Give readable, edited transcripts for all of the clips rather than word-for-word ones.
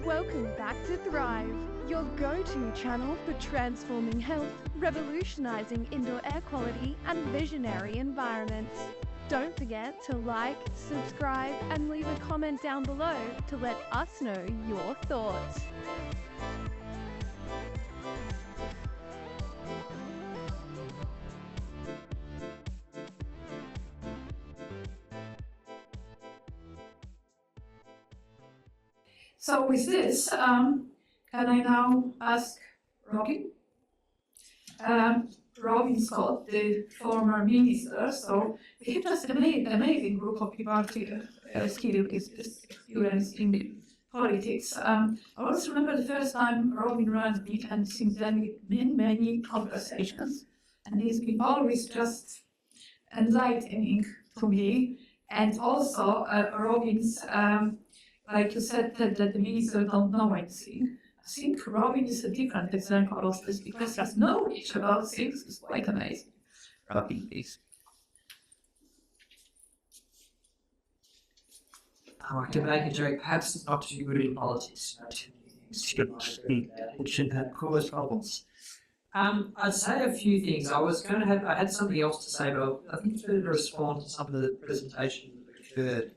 Welcome back to Thrive, your go-to channel for transforming health, revolutionizing indoor air quality, and visionary environments. Don't forget to like, subscribe, and leave a comment down below to let us know your thoughts. So with this, can I now ask Robin? Robin Scott, the former minister, so we have just an amazing group of people here, skilled experience in politics. I also remember the first time Robin ran it, and since then many conversations, and it's been always just enlightening to me. And also Robin's like you said, that the minister don't know anything. I think Robin is a different example of this because his knowledge about things is quite amazing. Robin, please. I like to make a joke, perhaps it's not too good in politics, it should have cause problems. I'd say a few things. I had something else to say, but I think it's better to respond to some of the presentation that occurred.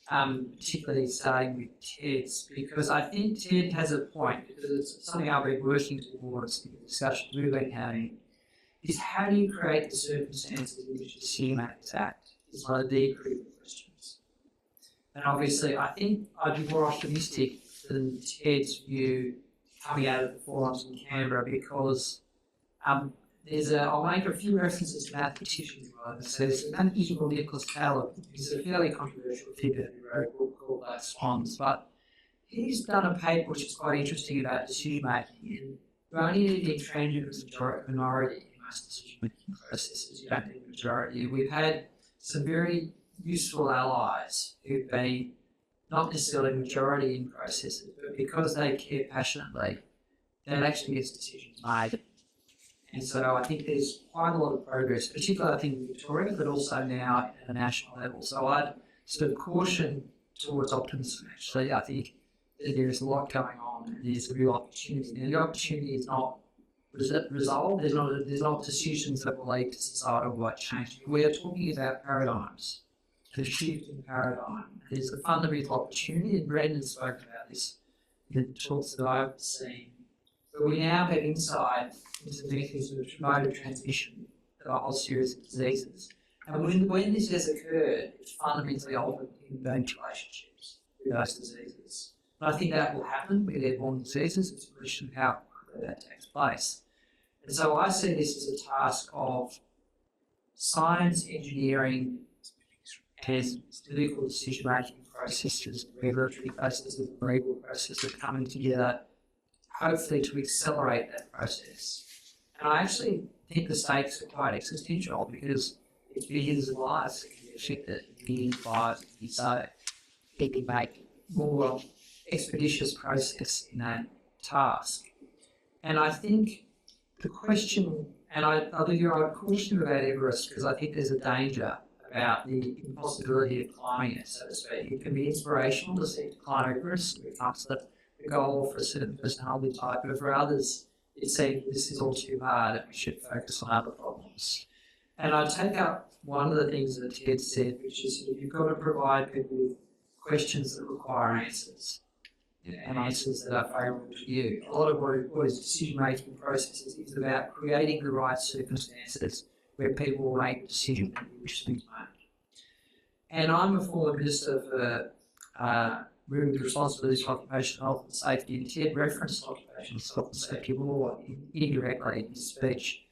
Particularly starting with Ted's, because I think Ted has a point, because it's something I've been working towards in the discussion we've been having, is how do you create the circumstances in which decision-makers act, is one of the critical questions. And obviously, I think I'd be more optimistic than Ted's view coming out of the forums in Canberra, because I'll make a few references to mathematicians. So there's an unequal Nicholas Taylor, who's a fairly controversial figure who wrote a book called Swans, but he's done a paper which is quite interesting about decision making. And you only need the intransigence minority in most decision making processes. You don't need the majority. We've had some very useful allies who've been not necessarily majority in processes, but because they care passionately, that actually gets decisions made. And so I think there's quite a lot of progress, particularly I think in Victoria, but also now at a national level. So I'd sort of caution towards optimism, actually. I think that there is a lot going on, and there's a real opportunity. And the opportunity is not resolved. There's not decisions that will lead to societal change. We are talking about paradigms, the shift in paradigm. There's a fundamental opportunity, and Brendan spoke about this in the talks that I've seen. But we now have insight into the mechanism of mode of transmission of a whole series of diseases. And when this has occurred, it's fundamentally altered human relationships with those diseases. And I think that will happen with airborne diseases. It's a question of how quickly that takes place. And so I see this as a task of science, engineering, as political decision-making processes, regulatory processes, legal processes coming together, hopefully to accelerate that process. And I actually think the stakes are quite existential, because it's billions of lives that can be affected, billions of lives, so it can make more expeditious process in that task. And I think the question, and I caution about Everest, because I think there's a danger about the impossibility of climbing it, so to speak. It can be inspirational to see climb Everest, it becomes the goal for a certain personality type, but for others, it seems this is all too hard and we should focus on other problems. And I take up one of the things that Ted said, which is that you've got to provide people with questions that require answers, and answers that are favourable to you. A lot of what is decision-making processes is about creating the right circumstances where people will make decisions and wish to be made. And I'm a former minister for with responsibilities for occupational health and safety, and Ted referenced occupational health and safety law indirectly in his speech.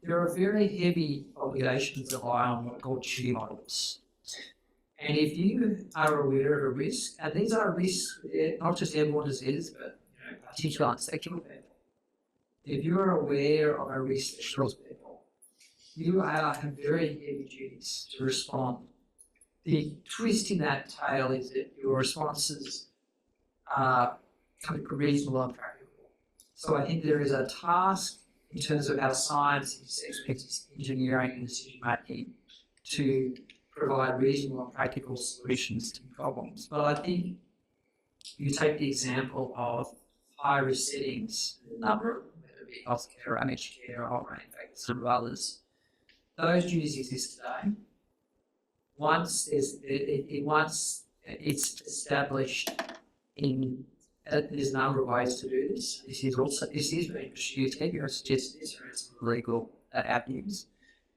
There are very heavy obligations that lie on what are called duty models. And if you are aware of a risk, and these are risks, not just airborne diseases, but particularly sexual people, if you are aware of a risk that kills people, you have very heavy duties to respond. The twist in that tale is that your responses are reasonable and practical. So I think there is a task in terms of how science expects engineering and decision making to provide reasonable and practical solutions to problems. But I think you take the example of high-risk settings, a number of them, whether it be healthcare, or aged care, or some others, those duties exist today. Once it's established in there's a number of ways to do this. This is being pursued here. I suggest this are some legal avenues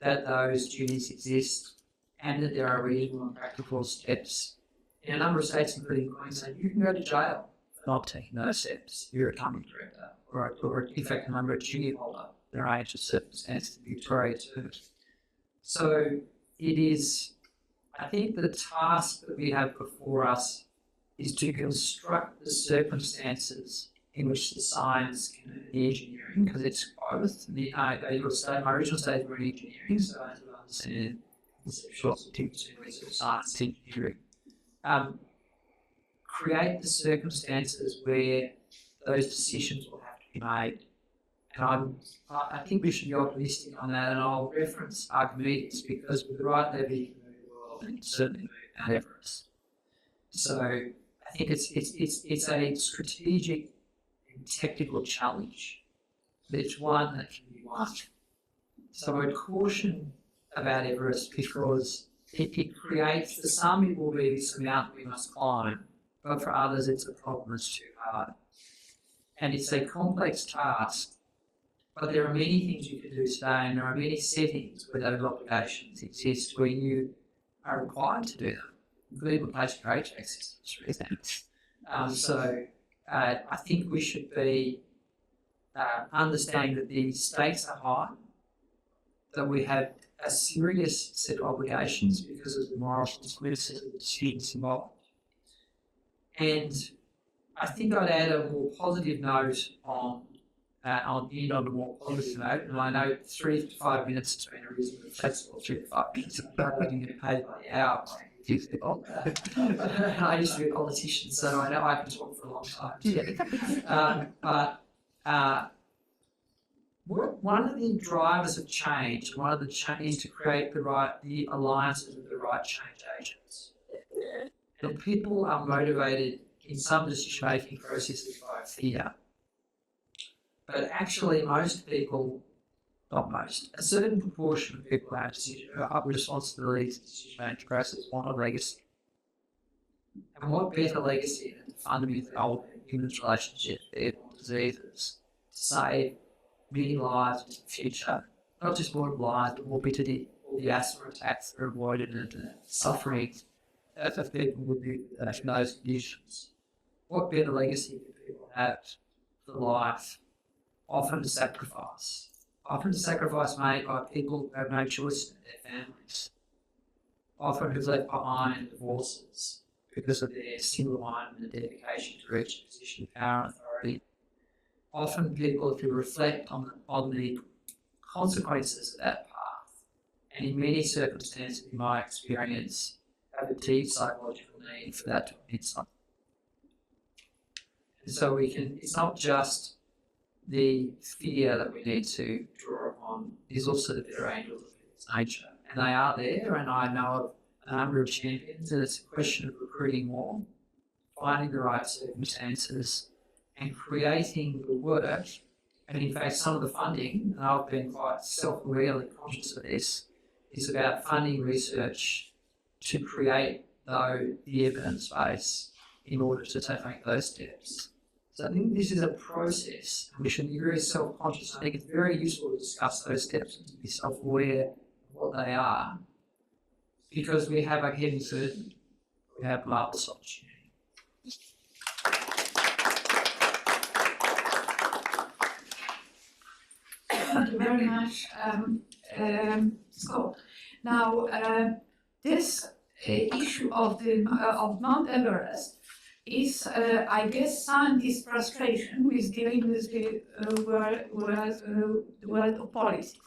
that those duties exist and that there are reasonable and practical steps. In a number of states, including Queensland, you can go to jail for not taking those steps. You're a company director or in fact, a number of duty holder. There are age of circumstances in Victoria too. So it is, I think the task that we have before us is to construct the circumstances in which the science can be engineering, because it's both. My original stage were engineering, so I understand conceptual activities between science and engineering. Create the circumstances where those decisions will have to be made. And I think we should be optimistic on that, and I'll reference Archimedes because with the right level you can move the world and certainly move Mount Everest. So I think it's a strategic and technical challenge, but it's one that can be won. So I would caution about Everest because it creates, for some it will be this mountain we must climb, but for others it's a problem that's too hard. And it's a complex task, but there are many things you can do today, and there are many settings where those obligations exist where you are required to do them, including replacing your HVAC systems, for example. So I think we should be understanding that the stakes are high, that we have a serious set of obligations because of the moral responsibility of the students involved. And I think I'd add a more positive note on a more positive note, and I know 3 to 5 minutes has been a reasonably flexible 3 to 5 minutes, but we can get paid by the hour. I used to be a politician, so I know I can talk for a long time. One of the drivers of change, one of the change to create the alliances with the right change agents. And people are motivated in some decision-making processes by fear. But actually most people, not most, a certain proportion of people have responsibilities in the decision-making process want a legacy. And what better legacy than to fundamentally alter human relationships, diseases, to save many lives in the future, not just more lives, but more bitterly, all the asthma attacks that are avoided and suffering of people with those conditions. What better legacy do people have for life? Often a sacrifice made by people who have no choice in their families, often who've left behind divorces because of their single-minded and dedication to reach a position of power and authority. Often people who reflect on the consequences of that path, and in many circumstances, in my experience, have a deep psychological need for that to be inside. And so it's not just the fear that we need to draw upon, is also the better angels of people's nature. And they are there, and I know of a number of champions, and it's a question of recruiting more, finding the right circumstances, and creating the work. And in fact, some of the funding, and I've been quite self-aware conscious of this, is about funding research to create the evidence base in order to take those steps. So I think this is a process. We should be very self-conscious. I think it's very useful to discuss those steps and to be self-aware of what they are, because we have a hidden certainty. We have marvelous opportunity. Thank you very much, Scott. Now, this issue of Mount Everest is, I guess, scientists' frustration with dealing with the world of politics.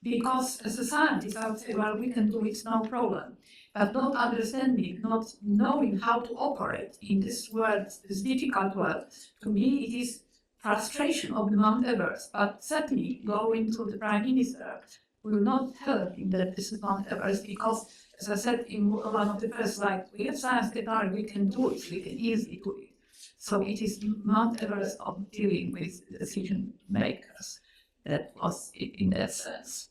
Because as a scientist, I would say, well, we can do it, no problem. But not understanding, not knowing how to operate in this world, this difficult world, to me it is frustration of the Mount Everest. But certainly going to the Prime Minister will not help in that this is Mount Everest, because as I said in one of the first slides, we have science technology, we can do it, we can easily do it. So it is not averse of dealing with decision makers. That was in that sense.